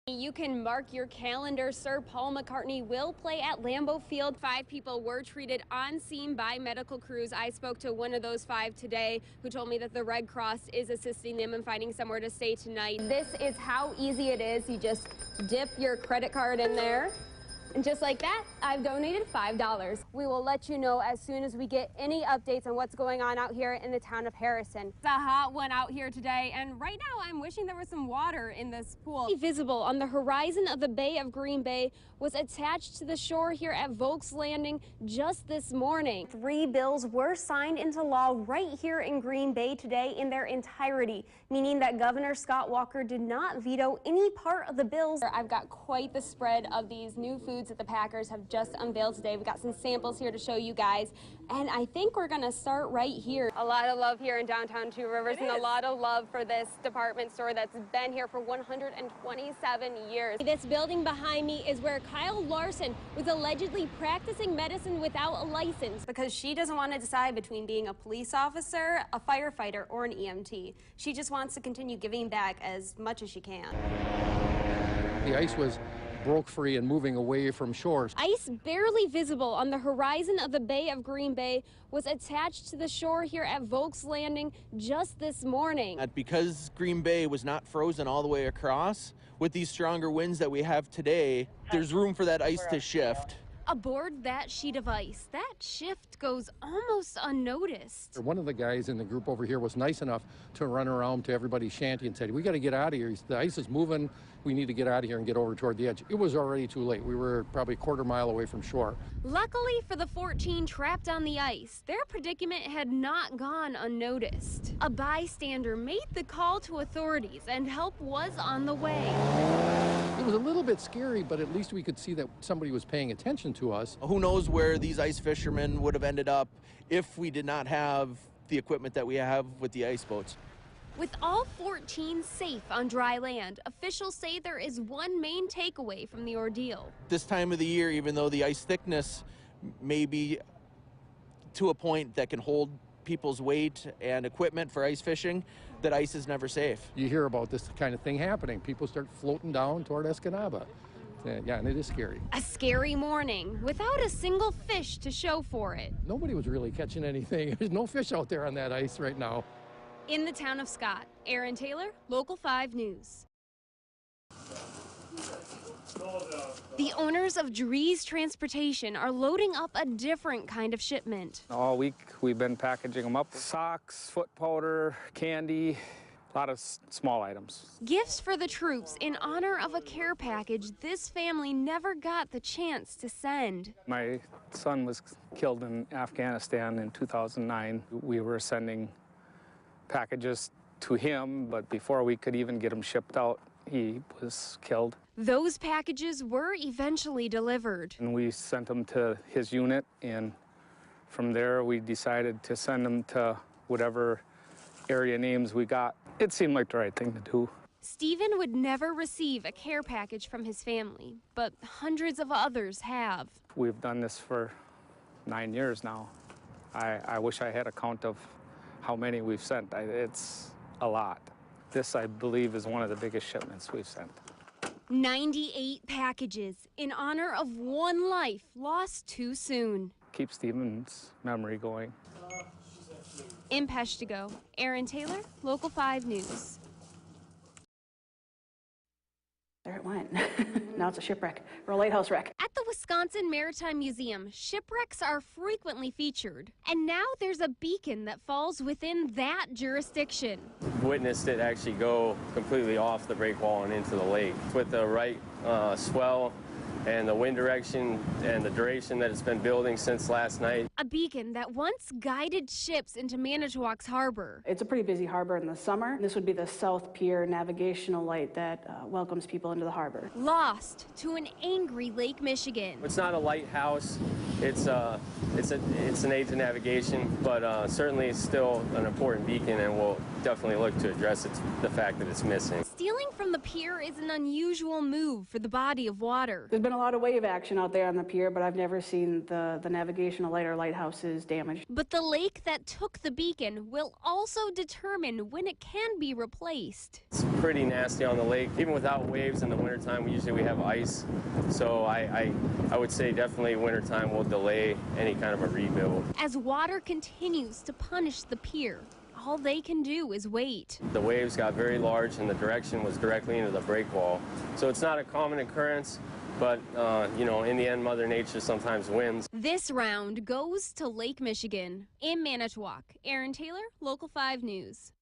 You can mark your calendar. Sir Paul McCartney will play at Lambeau Field. 5 people were treated on scene by medical crews. I spoke to one of those 5 today who told me that the Red Cross is assisting them in finding somewhere to stay tonight. This is how easy it is. You just dip your credit card in there. And just like that, I've donated $5. We will let you know as soon as we get any updates on what's going on out here in the town of Harrison. It's a hot one out here today, and right now I'm wishing there was some water in this pool. Visible on the horizon of the Bay of Green Bay was attached to the shore here at Volk's Landing just this morning. 3 bills were signed into law right here in Green Bay today in their entirety, meaning that Governor Scott Walker did not veto any part of the bills. I've got quite the spread of these new foods that the Packers have just unveiled today. We've got some samples here to show you guys, and I think we're gonna start right here. A lot of love here in downtown Two Rivers, and a lot of love for this department store that's been here for 127 years. This building behind me is where Kyle Larson was allegedly practicing medicine without a license because she doesn't want to decide between being a police officer, a firefighter, or an EMT. She just wants to continue giving back as much as she can. The ice broke free and moving away from shores. Ice barely visible on the horizon of the Bay of Green Bay was attached to the shore here at Volk's Landing just this morning. Because Green Bay was not frozen all the way across, with these stronger winds that we have today, there's room for that ice to shift. Aboard that sheet of ice, that shift goes almost unnoticed. One of the guys in the group over here was nice enough to run around to everybody's shanty and said, "We got to get out of here. The ice is moving. We need to get out of here and get over toward the edge." It was already too late. We were probably a quarter mile away from shore. Luckily for the 14 trapped on the ice, their predicament had not gone unnoticed. A bystander made the call to authorities and help was on the way. It was a little bit scary, but at least we could see that somebody was paying attention to us. Who knows where these ice fishermen would have ended up if we did not have the equipment that we have with the ice boats. With all 14 safe on dry land, officials say there is one main takeaway from the ordeal. This time of the year, even though the ice thickness may be to a point that can hold people's weight and equipment for ice fishing, that ice is never safe. You hear about this kind of thing happening. People start floating down toward Escanaba. Yeah, and it is scary. A scary morning without a single fish to show for it. Nobody was really catching anything. There's no fish out there on that ice right now. In the town of Scott, Erinn Taylor, Local 5 News. The owners of Drees Transportation are loading up a different kind of shipment. All week we've been packaging them up. Socks, foot powder, candy, a lot of small items. Gifts for the troops in honor of a care package this family never got the chance to send. My son was killed in Afghanistan in 2009. We were sending packages to him, but before we could even get them shipped out, he was killed. Those packages were eventually delivered. And we sent them to his unit, and from there we decided to send them to whatever area names we got. It seemed like the right thing to do. Stephen would never receive a care package from his family, but hundreds of others have. We've done this for 9 years now. I wish I had a count of how many we've sent. It's a lot. This, I believe, is one of the biggest shipments we've sent. 98 packages in honor of one life lost too soon. Keep Stephen's memory going. In Peshtigo, Erinn Taylor, Local 5 News. There it went. Now it's a shipwreck, or a lighthouse wreck. At the Wisconsin Maritime Museum, shipwrecks are frequently featured. And now there's a beacon that falls within that jurisdiction. Witnessed it actually go completely off the break wall and into the lake. With the right swell and the wind direction and the duration that it's been building since last night. A beacon that once guided ships into Manitowoc's harbor. It's a pretty busy harbor in the summer. This would be the South Pier navigational light that welcomes people into the harbor. Lost to an angry Lake Michigan. It's not a lighthouse. It's an aid to navigation, but certainly still an important beacon, and we'll definitely look to address the fact that it's missing. Stealing from the pier is an unusual move for the body of water. There's been a lot of wave action out there on the pier, but I've never seen the navigational light or lighthouses damaged. But the lake that took the beacon will also determine when it can be replaced. It's pretty nasty on the lake. Even without waves in the wintertime, usually we have ice. So I would say definitely wintertime will delay any kind of a rebuild. As water continues to punish the pier, all they can do is wait. The waves got very large and the direction was directly into the breakwall. So it's not a common occurrence, but you know, in the end, Mother Nature sometimes wins. This round goes to Lake Michigan. In Manitowoc, Erinn Taylor, Local 5 News.